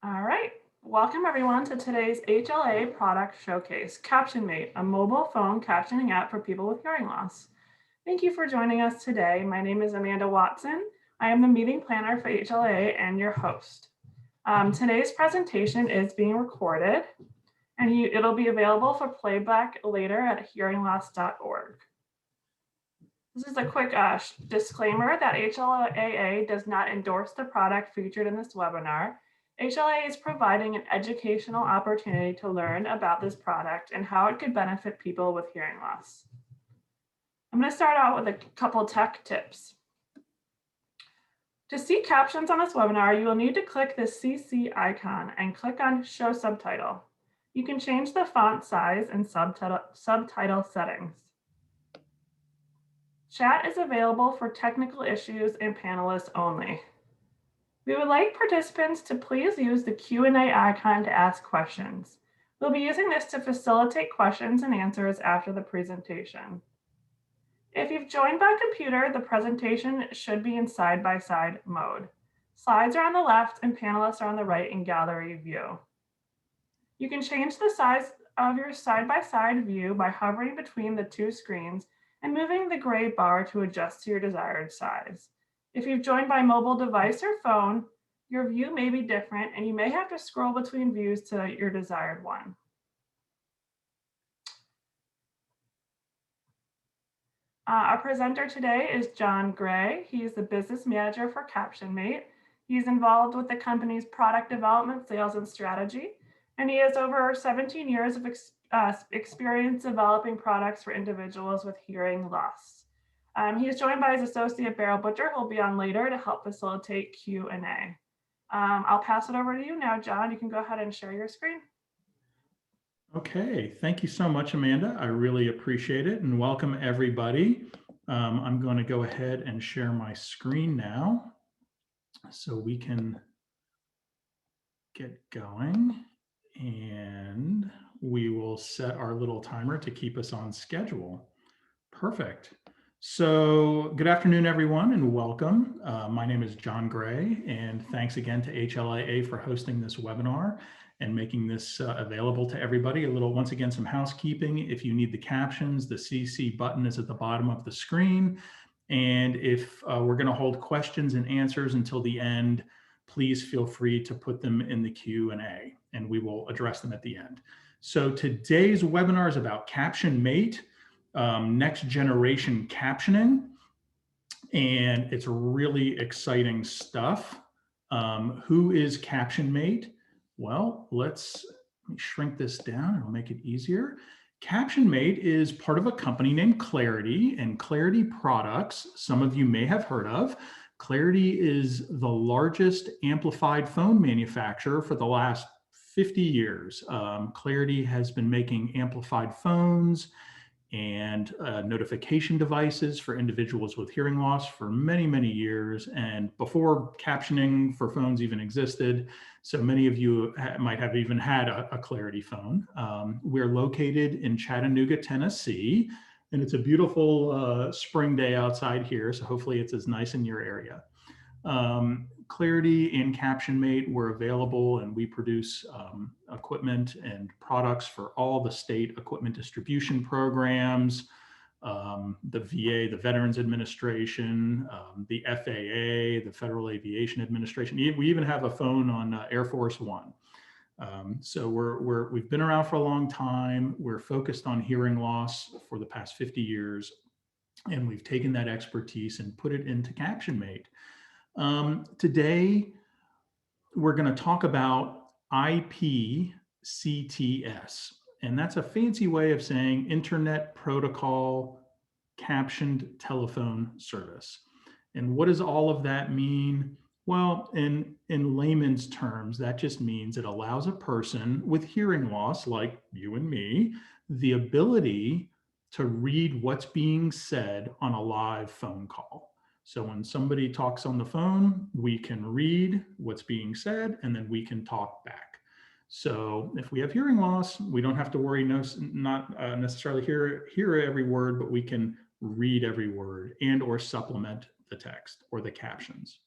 All right. Welcome everyone to today's HLA product showcase, CaptionMate, a mobile phone captioning app for people with hearing loss. Thank you for joining us today. My name is Amanda Watson. I am the meeting planner for HLA and your host. Today's presentation is being recorded and it'll be available for playback later at hearingloss.org. This is a quick disclaimer that HLAA does not endorse the product featured in this webinar. HLA is providing an educational opportunity to learn about this product and how it could benefit people with hearing loss. I'm going to start out with a couple tech tips. To see captions on this webinar, you will need to click the CC icon and click on Show Subtitle. You can change the font size and subtitle settings. Chat is available for technical issues and panelists only. We would like participants to please use the Q&A icon to ask questions. We'll be using this to facilitate questions and answers after the presentation. If you've joined by computer, the presentation should be in side-by-side mode. Slides are on the left and panelists are on the right in gallery view. You can change the size of your side-by-side view by hovering between the two screens and moving the gray bar to adjust to your desired size. If you've joined by mobile device or phone, your view may be different and you may have to scroll between views to your desired one. Our presenter today is John Gray. He's the business manager for CaptionMate. He's involved with the company's product development, sales, and strategy, and he has over 17 years of experience developing products for individuals with hearing loss. He is joined by his associate Beryl Butcher, who will be on later to help facilitate Q&A. I'll pass it over to you now, John. You can go ahead and share your screen. Okay, thank you so much, Amanda. I really appreciate it, and welcome everybody. I'm going to go ahead and share my screen now so we can get going, and we will set our little timer to keep us on schedule. Perfect. So good afternoon, everyone, and welcome. My name is John Gray, and thanks again to HLAA for hosting this webinar and making this available to everybody. Once again, some housekeeping. If you need the captions, the CC button is at the bottom of the screen. And if we're going to hold questions and answers until the end, please feel free to put them in the Q&A, and we will address them at the end. So today's webinar is about CaptionMate, next generation captioning, and it's really exciting stuff. Who is CaptionMate? Well, let me shrink this down. It'll make it easier. CaptionMate is part of a company named Clarity, and Clarity products, some of you may have heard of. Clarity is the largest amplified phone manufacturer for the last 50 years. Clarity has been making amplified phones and notification devices for individuals with hearing loss for many, many years, and before captioning for phones even existed. So many of you might have even had a Clarity phone. We're located in Chattanooga, Tennessee, and it's a beautiful spring day outside here, so hopefully it's as nice in your area. Clarity and CaptionMate were available, and we produce equipment and products for all the state equipment distribution programs, the VA, the Veterans Administration, the FAA, the Federal Aviation Administration. We even have a phone on Air Force One. So we've been around for a long time. We're focused on hearing loss for the past 50 years, and we've taken that expertise and put it into CaptionMate. Today, we're going to talk about IPCTS, and that's a fancy way of saying Internet Protocol Captioned Telephone Service. And what does all of that mean? Well, in layman's terms, that just means it allows a person with hearing loss, like you and me, the ability to read what's being said on a live phone call. So when somebody talks on the phone, we can read what's being said, and then we can talk back. So if we have hearing loss, we don't have to worry, not necessarily hear every word, but we can read every word and or supplement the text or the captions.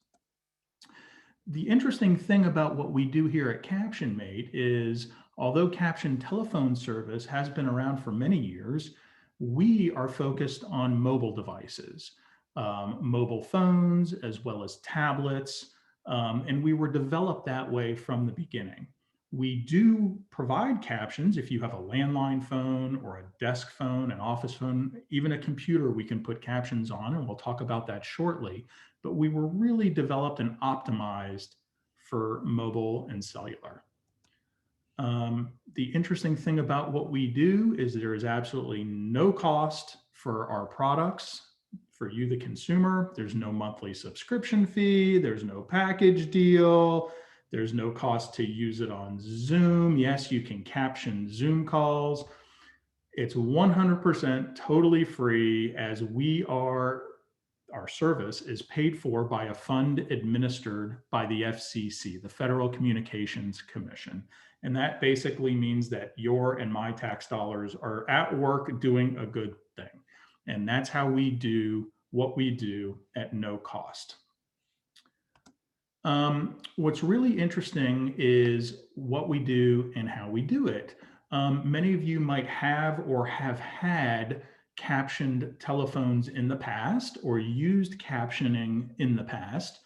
The interesting thing about what we do here at CaptionMate is, although Caption telephone service has been around for many years, we are focused on mobile devices, mobile phones, as well as tablets, and we were developed that way from the beginning. We do provide captions if you have a landline phone or a desk phone, an office phone, even a computer we can put captions on, and we'll talk about that shortly. But we were really developed and optimized for mobile and cellular. The interesting thing about what we do is there is absolutely no cost for our products. For you, the consumer, there's no monthly subscription fee, there's no package deal, there's no cost to use it on Zoom. Yes, you can caption Zoom calls. It's 100% totally free, as our service is paid for by a fund administered by the FCC, the Federal Communications Commission. And that basically means that your and my tax dollars are at work doing a good thing. And that's how we do what we do at no cost. What's really interesting is what we do and how we do it. Many of you might have or have had captioned telephones in the past or used captioning in the past.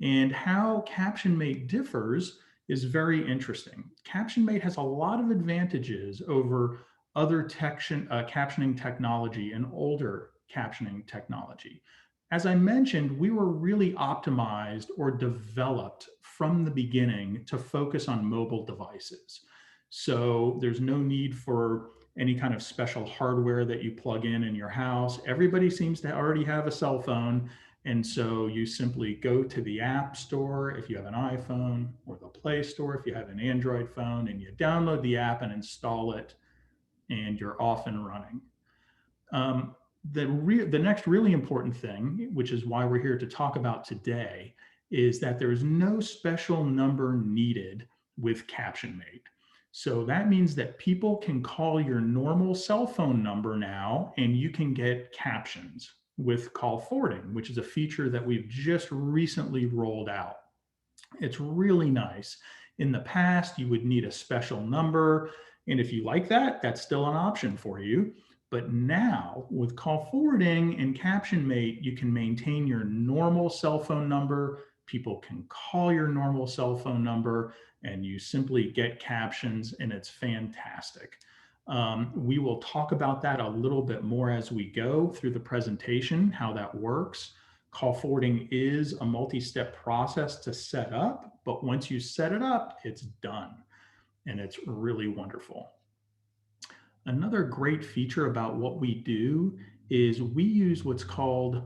And how CaptionMate differs is very interesting. CaptionMate has a lot of advantages over other captioning technology and older captioning technology. As I mentioned, we were really optimized or developed from the beginning to focus on mobile devices. So there's no need for any kind of special hardware that you plug in your house. Everybody seems to already have a cell phone. And so you simply go to the App Store if you have an iPhone, or the Play Store if you have an Android phone, and you download the app and install it, and you're off and running. The next really important thing, which is why we're here to talk about today, is that there is no special number needed with CaptionMate. So that means that people can call your normal cell phone number now, and you can get captions with call forwarding, which is a feature that we've just recently rolled out. It's really nice. In the past, you would need a special number, and if you like that, that's still an option for you. But now with call forwarding and CaptionMate, you can maintain your normal cell phone number. People can call your normal cell phone number, and you simply get captions, and it's fantastic. We will talk about that a little bit more as we go through the presentation, how that works. Call forwarding is a multi-step process to set up, but once you set it up, it's done, and it's really wonderful. Another great feature about what we do is we use what's called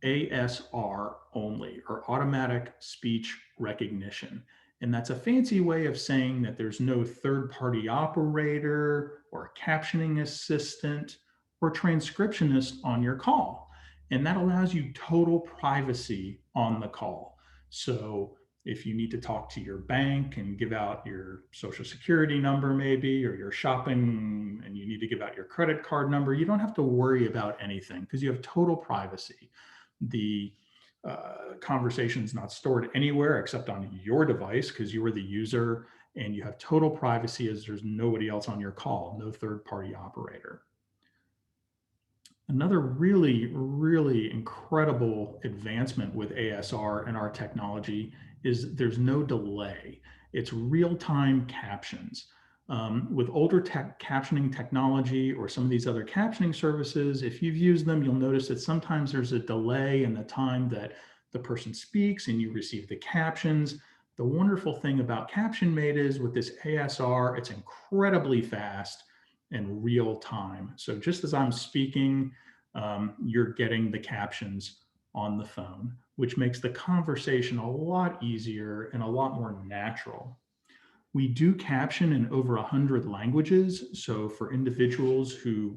ASR only, or automatic speech recognition. And that's a fancy way of saying that there's no third-party operator or captioning assistant or transcriptionist on your call. And that allows you total privacy on the call. So if you need to talk to your bank and give out your social security number maybe, or your shopping, and you need to give out your credit card number, you don't have to worry about anything because you have total privacy. The conversation is not stored anywhere except on your device because you are the user, and you have total privacy as there's nobody else on your call, no third-party operator. Another really, really incredible advancement with ASR and our technology is there's no delay. It's real-time captions. With older captioning technology or some of these other captioning services, if you've used them, you'll notice that sometimes there's a delay in the time that the person speaks and you receive the captions. The wonderful thing about CaptionMate is with this ASR, it's incredibly fast and real time. So just as I'm speaking, you're getting the captions on the phone, which makes the conversation a lot easier and a lot more natural. We do caption in over 100 languages. So for individuals who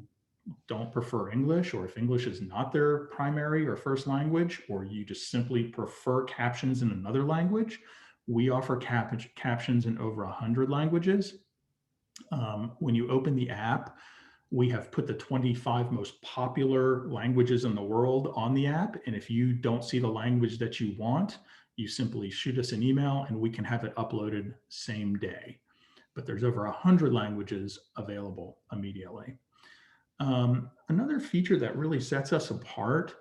don't prefer English, or if English is not their primary or first language, or you just simply prefer captions in another language, we offer captions in over 100 languages. When you open the app, we have put the 25 most popular languages in the world on the app. And if you don't see the language that you want, you simply shoot us an email and we can have it uploaded same day. But there's over 100 languages available immediately. Another feature that really sets us apart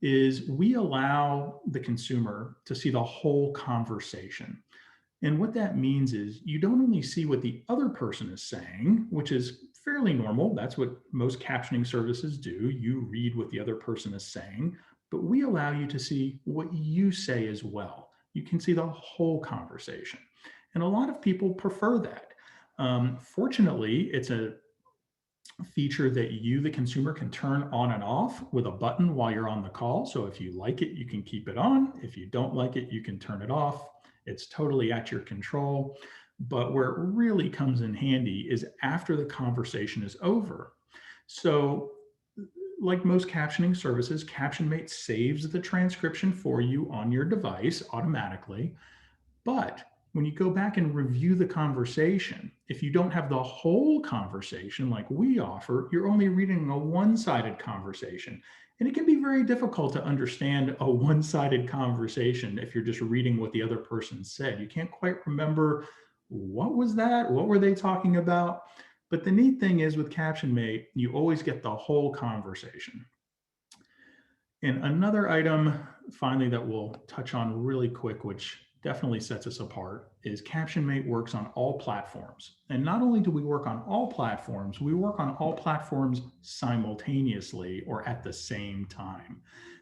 is we allow the consumer to see the whole conversation. And what that means is you don't only see what the other person is saying, which is fairly normal. That's what most captioning services do. You read what the other person is saying, but we allow you to see what you say as well. You can see the whole conversation. And a lot of people prefer that. Fortunately, it's a feature that you, the consumer, can turn on and off with a button while you're on the call. So if you like it, you can keep it on. If you don't like it, you can turn it off. It's totally at your control. But where it really comes in handy is after the conversation is over. So like most captioning services, CaptionMate saves the transcription for you on your device automatically. But when you go back and review the conversation, if you don't have the whole conversation like we offer, you're only reading a one-sided conversation. And it can be very difficult to understand a one-sided conversation if you're just reading what the other person said. You can't quite remember what was that? What were they talking about? But the neat thing is with CaptionMate, you always get the whole conversation. And another item, finally, that we'll touch on really quick, which definitely sets us apart, is CaptionMate works on all platforms. And not only do we work on all platforms, we work on all platforms simultaneously or at the same time.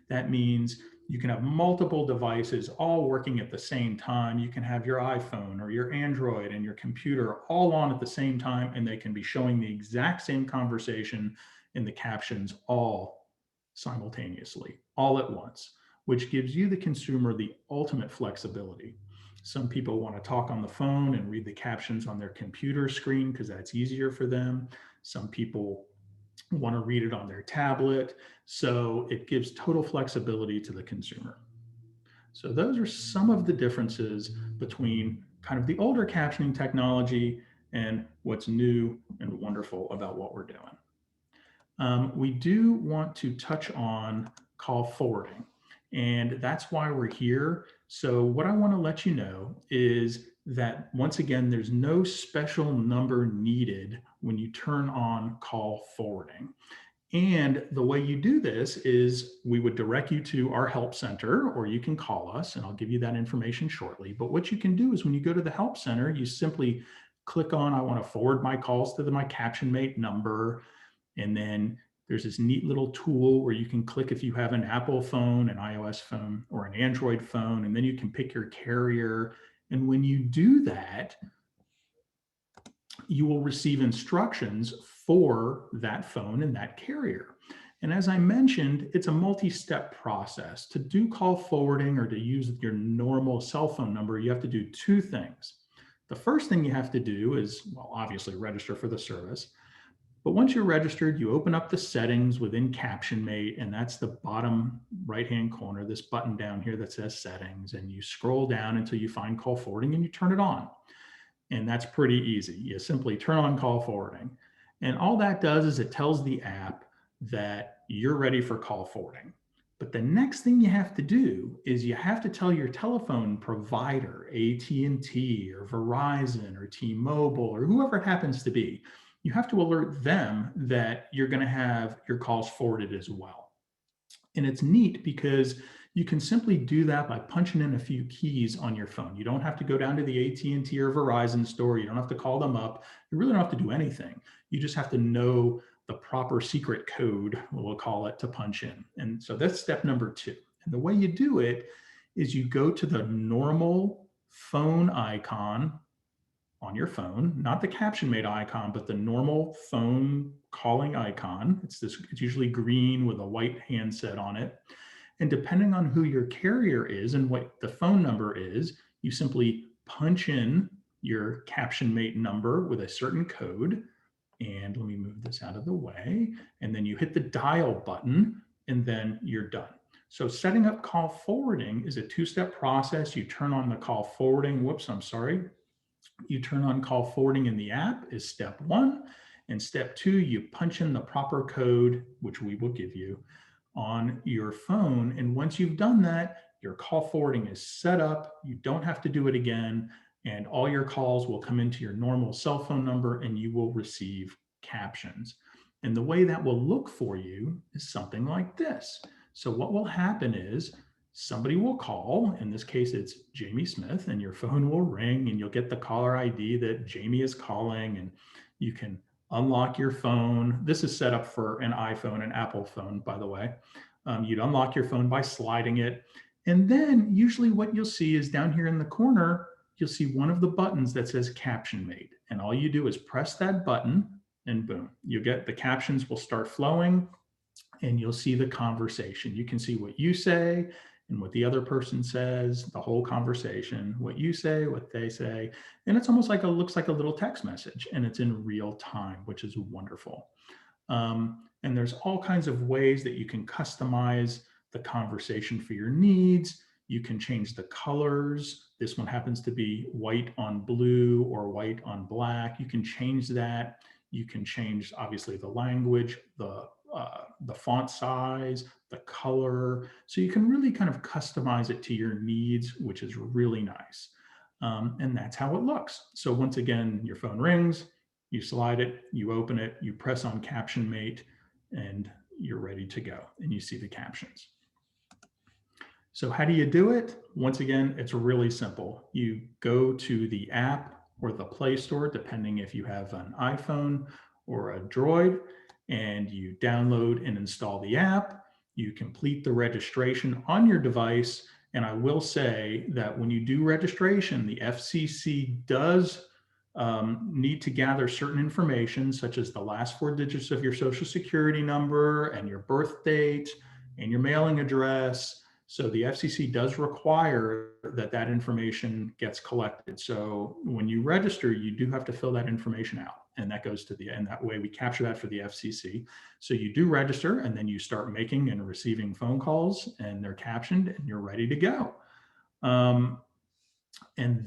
That means you can have multiple devices all working at the same time. You can have your iPhone or your Android and your computer all on at the same time, and they can be showing the exact same conversation in the captions all simultaneously, all at once, which gives you, the consumer, the ultimate flexibility. Some people want to talk on the phone and read the captions on their computer screen because that's easier for them. Some people want to read it on their tablet. So it gives total flexibility to the consumer. So those are some of the differences between kind of the older captioning technology and what's new and wonderful about what we're doing. We do want to touch on call forwarding, and that's why we're here. So what I want to let you know is that, once again, there's no special number needed when you turn on call forwarding. And the way you do this is we would direct you to our help center, or you can call us, and I'll give you that information shortly. But what you can do is when you go to the help center, you simply click on, I want to forward my calls to my CaptionMate number. And then there's this neat little tool where you can click if you have an Apple phone, an iOS phone, or an Android phone, and then you can pick your carrier. And when you do that, you will receive instructions for that phone and that carrier. And as I mentioned, it's a multi-step process. To do call forwarding or to use your normal cell phone number, you have to do two things. The first thing you have to do is, well, obviously register for the service. But once you're registered, you open up the settings within CaptionMate, and that's the bottom right-hand corner, this button down here that says settings, and you scroll down until you find call forwarding and you turn it on. And that's pretty easy. You simply turn on call forwarding. And all that does is it tells the app that you're ready for call forwarding. But the next thing you have to do is you have to tell your telephone provider, AT&T or Verizon or T-Mobile or whoever it happens to be, you have to alert them that you're going to have your calls forwarded as well. And it's neat because you can simply do that by punching in a few keys on your phone. You don't have to go down to the AT&T or Verizon store. You don't have to call them up. You really don't have to do anything. You just have to know the proper secret code, we'll call it, to punch in. And so that's step number 2. And the way you do it is you go to the normal phone icon on your phone, not the CaptionMate icon, but the normal phone calling icon. It's usually green with a white handset on it. And depending on who your carrier is and what the phone number is, you simply punch in your CaptionMate number with a certain code. And let me move this out of the way. And then you hit the dial button, and then you're done. So setting up call forwarding is a 2-step process. You turn on the call forwarding. Whoops, I'm sorry. You turn on call forwarding in the app is step 1. And step 2, you punch in the proper code, which we will give you, on your phone. And once you've done that, Your call forwarding is set up. You don't have to do it again. And all your calls will come into your normal cell phone number and you will receive captions. And the way that will look for you is something like this. So what will happen is somebody will call, in this case, it's Jamie Smith, and your phone will ring and you'll get the caller ID that Jamie is calling, and you can unlock your phone. This is set up for an iPhone, an Apple phone, by the way. You'd unlock your phone by sliding it. And then usually what you'll see is down here in the corner, you'll see one of the buttons that says Caption Mate. And all you do is press that button and boom, you get the captions will start flowing and you'll see the conversation. You can see what you say and what the other person says, the whole conversation, what you say, what they say. And it's almost like looks like a little text message, and it's in real time, which is wonderful. And there's all kinds of ways that you can customize the conversation for your needs. You can change the colors. This one happens to be white on blue or white on black. You can change that. You can change, obviously, the language, the font size, the color. So you can really kind of customize it to your needs, which is really nice. And that's how it looks. So once again, your phone rings, you slide it, you open it, you press on Caption Mate, and you're ready to go. And you see the captions. So how do you do it? Once again, it's really simple. You go to the app or the Play Store, depending if you have an iPhone or a Droid, and you download and install the app. You complete the registration on your device. And I will say that when you do registration, the FCC does need to gather certain information, such as the last 4 digits of your Social Security number and your birth date and your mailing address. So the FCC does require that that information gets collected. So when you register, you do have to fill that information out, and that goes to and that way we capture that for the FCC. So you do register, and then you start making and receiving phone calls, and they're captioned, and you're ready to go. And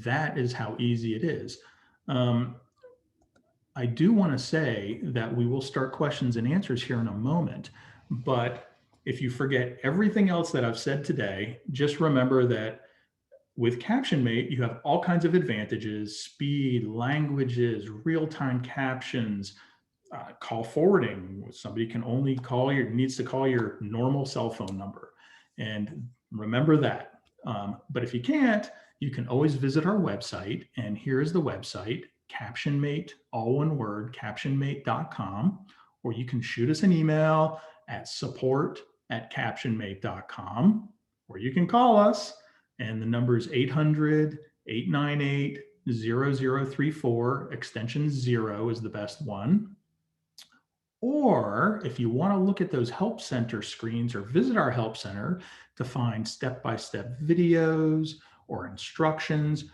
that is how easy it is. I do want to say that we will start questions and answers here in a moment, but if you forget everything else that I've said today, just remember that with Caption Mate, you have all kinds of advantages: speed, languages, real-time captions, call forwarding. Somebody can only needs to call your normal cell phone number. And remember that. But if you can't, you can always visit our website. And here is the website, Caption Mate, all one word, captionmate.com. Or you can shoot us an email at support@captionmate.com, or you can call us, and the number is 800-898-0034, extension 0 is the best one. Or if you want to look at those help center screens or visit our help center to find step-by-step videos or instructions,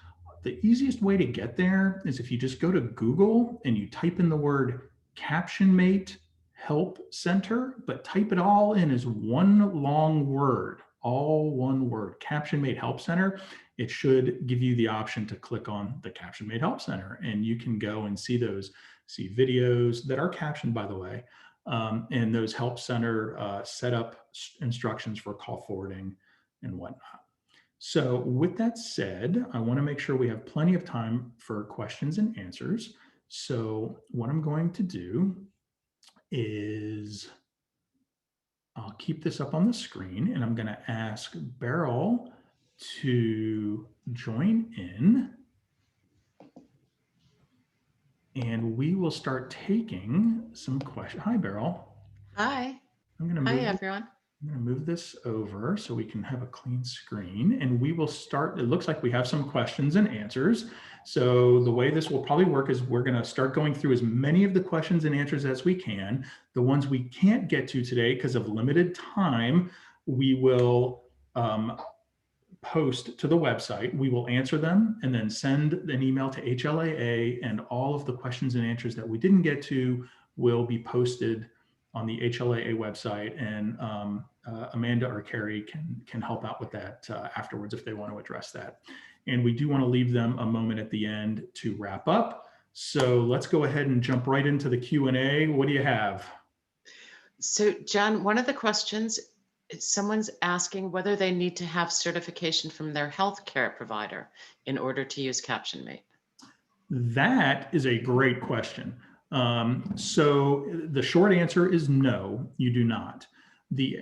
the easiest way to get there is if you just go to Google and you type in the word Caption Mate Help Center, but type it all in as one long word, all one word, Caption Mate Help Center. It should give you the option to click on the Caption Mate Help Center, and you can go and see videos that are captioned, by the way, and those Help Center setup instructions for call forwarding and whatnot. So with that said, I want to make sure we have plenty of time for questions and answers. So what I'm going to do is I'll keep this up on the screen, and I'm going to ask Beryl to join in, and we will start taking some questions. Hi, Beryl. Hi. Hi, everyone. I'm going to move this over so we can have a clean screen, and we will start. It looks like we have some questions and answers. So the way this will probably work is we're going to start going through as many of the questions and answers as we can. The ones we can't get to today because of limited time, we will post to the website. We will answer them and then send an email to HLAA, and all of the questions and answers that we didn't get to will be posted on the HLAA website, and Amanda or Carrie can help out with that afterwards if they want to address that. And we do want to leave them a moment at the end to wrap up. So let's go ahead and jump right into the Q&A. What do you have? So John, one of the questions Someone's asking whether they need to have certification from their healthcare provider in order to use CaptionMate. That is a great question. So the short answer is no, you do not.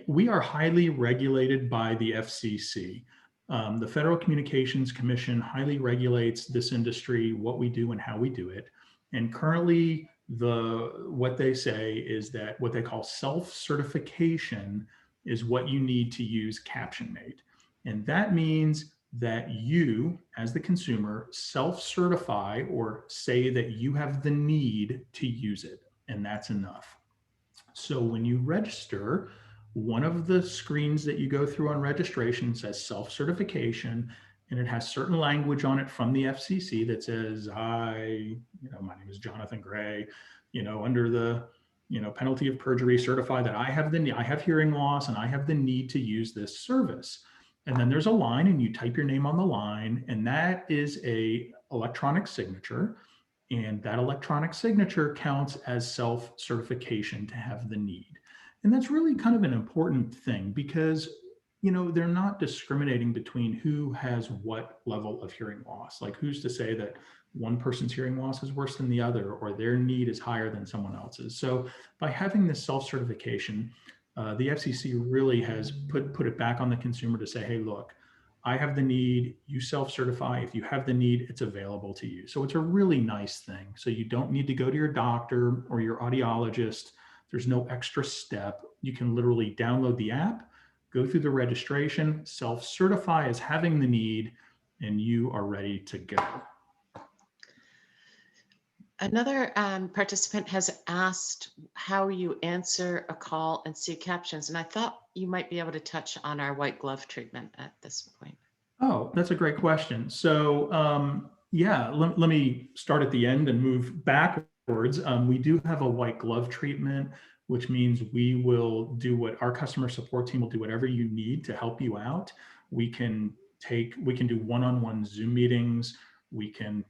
We are highly regulated by the FCC. The Federal Communications Commission highly regulates this industry, what we do and how we do it. And currently, what they say is that what they call self-certification is what you need to use CaptionMate. And that means that you, as the consumer, self-certify or say that you have the need to use it, and that's enough. So when you register, one of the screens that you go through on registration says self-certification, and it has certain language on it from the FCC that says, my name is Jonathan Gray, under the penalty of perjury, certify that I have hearing loss and I have the need to use this service. And then there's a line and you type your name on the line, and that is a electronic signature. And that electronic signature counts as self-certification to have the need. And that's really kind of an important thing because, they're not discriminating between who has what level of hearing loss. Like, who's to say that one person's hearing loss is worse than the other or their need is higher than someone else's? So by having this self-certification, the FCC really has put it back on the consumer to say, hey, look, I have the need, you self-certify. If you have the need, it's available to you. So it's a really nice thing. So you don't need to go to your doctor or your audiologist. There's no extra step. You can literally download the app, go through the registration, self-certify as having the need, and you are ready to go. Another participant has asked how you answer a call and see captions, and I thought you might be able to touch on our white glove treatment at this point. Oh, that's a great question. So let me start at the end and move backwards. We do have a white glove treatment, which means we will do what our customer support team will do, whatever you need to help you out. We can do one-on-one Zoom meetings. We can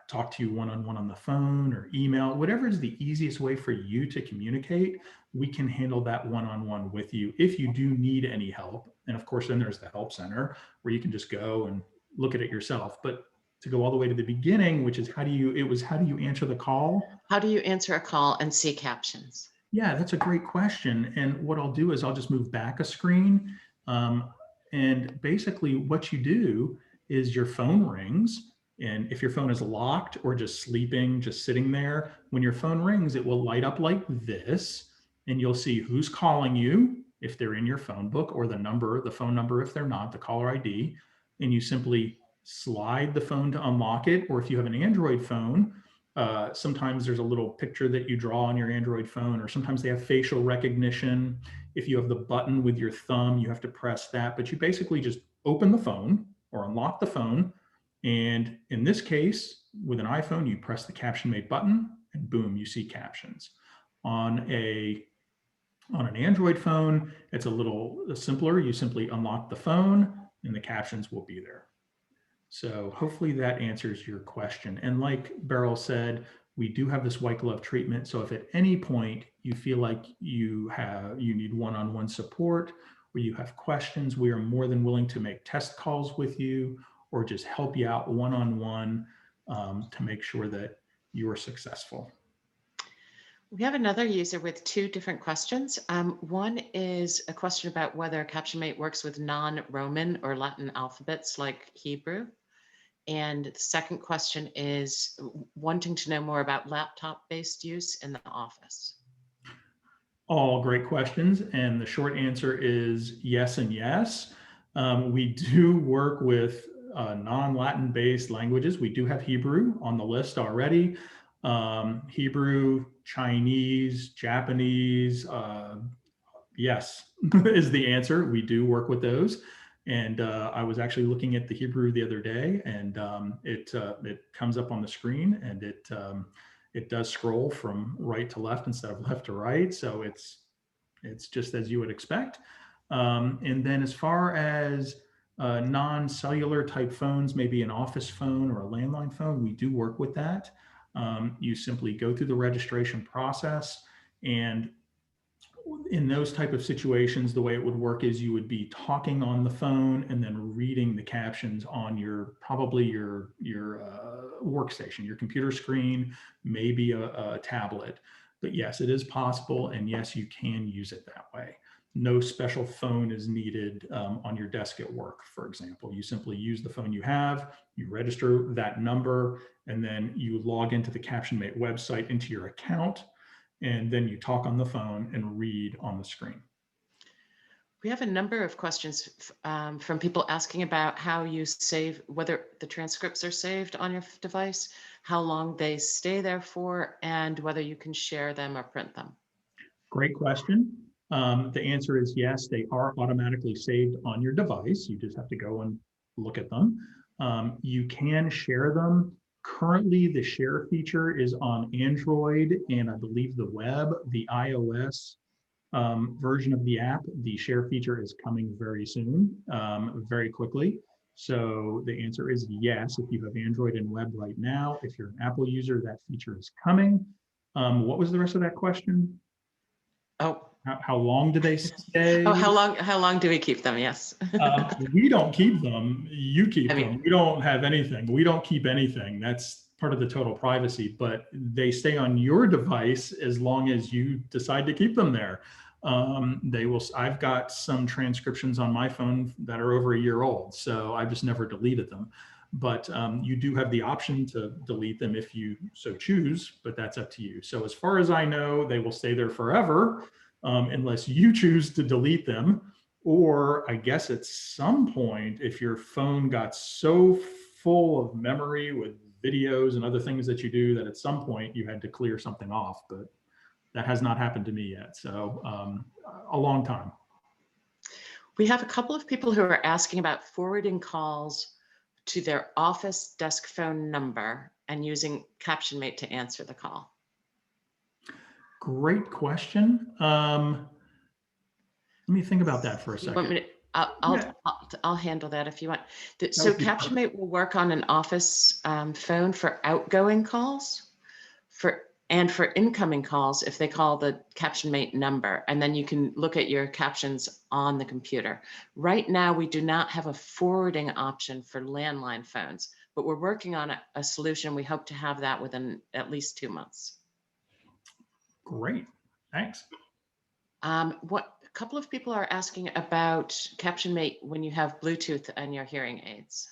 talk to you one-on-one on the phone or email, whatever is the easiest way for you to communicate. We can handle that one-on-one with you if you do need any help. And of course, then there's the help center where you can just go and look at it yourself. But to go all the way to the beginning, which is how do you answer the call? How do you answer a call and see captions? Yeah, that's a great question. And what I'll do is I'll just move back a screen. And basically what you do is your phone rings. And if your phone is locked or just sleeping, just sitting there, when your phone rings, it will light up like this. And you'll see who's calling you if they're in your phone book, or the phone number if they're not, the caller ID. And you simply slide the phone to unlock it. Or if you have an Android phone, sometimes there's a little picture that you draw on your Android phone, or sometimes they have facial recognition. If you have the button with your thumb, you have to press that. But you basically just open the phone or unlock the phone. And in this case, with an iPhone, you press the CaptionMate button and boom, you see captions. On an Android phone, it's a little simpler. You simply unlock the phone and the captions will be there. So hopefully that answers your question. And like Beryl said, we do have this white glove treatment. So if at any point you feel like you need one-on-one support or you have questions, we are more than willing to make test calls with you or just help you out one-on-one to make sure that you are successful. We have another user with two different questions. One is a question about whether CaptionMate works with non-Roman or Latin alphabets like Hebrew. And the second question is wanting to know more about laptop-based use in the office. All great questions. And the short answer is yes and yes. We do work with non-Latin based languages. We do have Hebrew on the list already. Hebrew, Chinese, Japanese, yes is the answer. We do work with those. And I was actually looking at the Hebrew the other day, and it comes up on the screen, and it does scroll from right to left instead of left to right. So it's just as you would expect. And then as far as non-cellular type phones, maybe an office phone or a landline phone, we do work with that. You simply go through the registration process, and in those type of situations, the way it would work is you would be talking on the phone and then reading the captions on probably your workstation, your computer screen, maybe a tablet. But yes, it is possible, and yes, you can use it that way. No special phone is needed on your desk at work, for example. You simply use the phone you have, you register that number, and then you log into the CaptionMate website into your account, and then you talk on the phone and read on the screen. We have a number of questions from people asking about how you save, whether the transcripts are saved on your device, how long they stay there for, and whether you can share them or print them. Great question. The answer is yes, they are automatically saved on your device. You just have to go and look at them. You can share them. Currently, the share feature is on Android and I believe the web. The iOS version of the app, the share feature is coming very soon, very quickly. So the answer is yes, if you have Android and web right now. If you're an Apple user, that feature is coming. What was the rest of that question? Oh, How long do they stay? oh, how long do we keep them? Yes. We don't keep them. You keep I mean- them. We don't have anything. We don't keep anything. That's part of the total privacy, but they stay on your device as long as you decide to keep them there. They will. I've got some transcriptions on my phone that are over a year old, so I've just never deleted them. But you do have the option to delete them if you so choose, but that's up to you. So as far as I know, they will stay there forever. Unless you choose to delete them, or I guess at some point, if your phone got so full of memory with videos and other things that you do that at some point you had to clear something off, but that has not happened to me yet. So a long time. We have a couple of people who are asking about forwarding calls to their office desk phone number and using CaptionMate to answer the call. Great question. Let me think about that for a You want second. me to, I'll handle that if you want. So would be perfect. CaptionMate will work on an office phone for outgoing calls, and for incoming calls if they call the CaptionMate number, and then you can look at your captions on the computer. Right now, we do not have a forwarding option for landline phones, but we're working on a solution. We hope to have that within at least 2 months. Great, thanks. What a couple of people are asking about CaptionMate when you have Bluetooth and your hearing aids.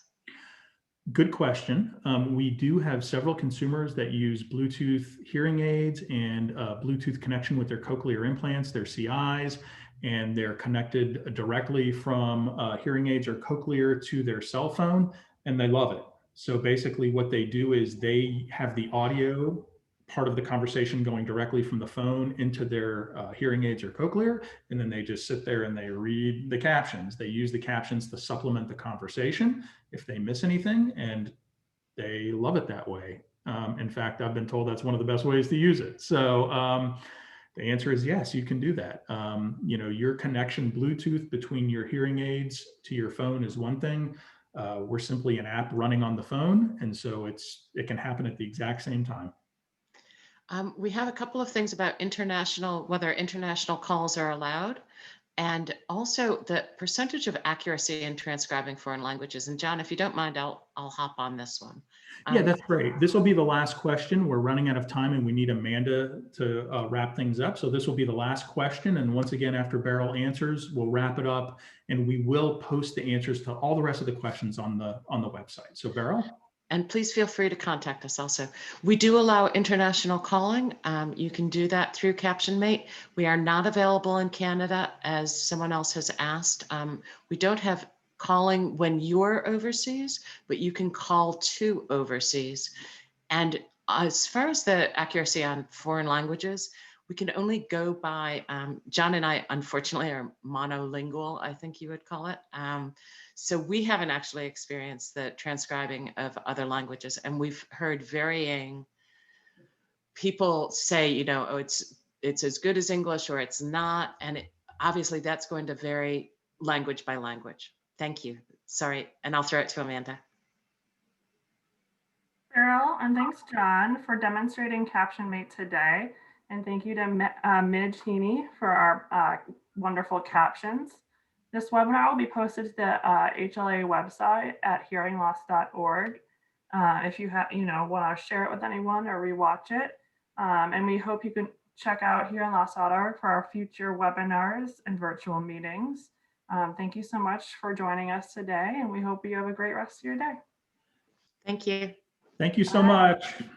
Good question. We do have several consumers that use Bluetooth hearing aids and Bluetooth connection with their cochlear implants, their CIs, and they're connected directly from hearing aids or cochlear to their cell phone, and they love it. So basically what they do is they have the audio part of the conversation going directly from the phone into their hearing aids or cochlear, and then they just sit there and they read the captions. They use the captions to supplement the conversation if they miss anything, and they love it that way. In fact, I've been told that's one of the best ways to use it. So the answer is yes, you can do that. Your connection Bluetooth between your hearing aids to your phone is one thing. We're simply an app running on the phone, and so it can happen at the exact same time. We have a couple of things about whether international calls are allowed, and also the percentage of accuracy in transcribing foreign languages. And John, if you don't mind, I'll hop on this one. Yeah, that's great. This will be the last question. We're running out of time and we need Amanda to wrap things up. So this will be the last question. And once again, after Beryl answers, we'll wrap it up and we will post the answers to all the rest of the questions on the website. So Beryl? And please feel free to contact us also. We do allow international calling. You can do that through CaptionMate. We are not available in Canada, as someone else has asked. We don't have calling when you're overseas, but you can call to overseas. And as far as the accuracy on foreign languages, we can only go by, John and I, unfortunately, are monolingual, I think you would call it. So we haven't actually experienced the transcribing of other languages, and we've heard varying people say, oh, it's as good as English or it's not. And obviously that's going to vary language by language. Thank you. Sorry. And I'll throw it to Amanda. Beryl, and thanks, John, for demonstrating CaptionMate today. And thank you to Midge Heaney for our wonderful captions. This webinar will be posted to the HLA website at hearingloss.org. If you have, want to share it with anyone or rewatch it. And we hope you can check out hearingloss.org for our future webinars and virtual meetings. Thank you so much for joining us today, and we hope you have a great rest of your day. Thank you. Thank you so All right. much.